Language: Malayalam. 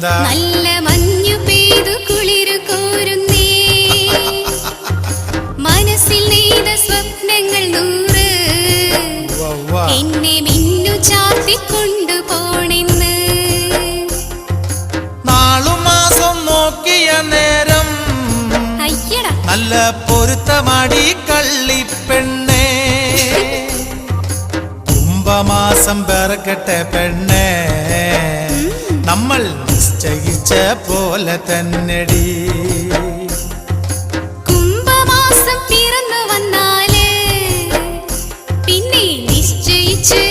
നല്ല മഞ്ഞു പെയ്തു കുളിരു കോരുന്നേ, മനസ്സിൽ നെയ്ത സ്വപ്നങ്ങൾ 100 എന്നെ മിന്നു ചാർത്തിക്കൊണ്ടു പോണെന്ന്. നാളും മാസം നോക്കിയ നേരം നല്ല പൊരുത്തമാടി കള്ളിപ്പെണ്ണേ, കുംഭമാസം പിറക്കട്ടെ പെണ്ണേ, നമ്മൾ നിശ്ചയിച്ച പോലെ തന്നെടി. കുംഭമാസം പിറന്നു വന്നാല് പിന്നെ നിശ്ചയിച്ച്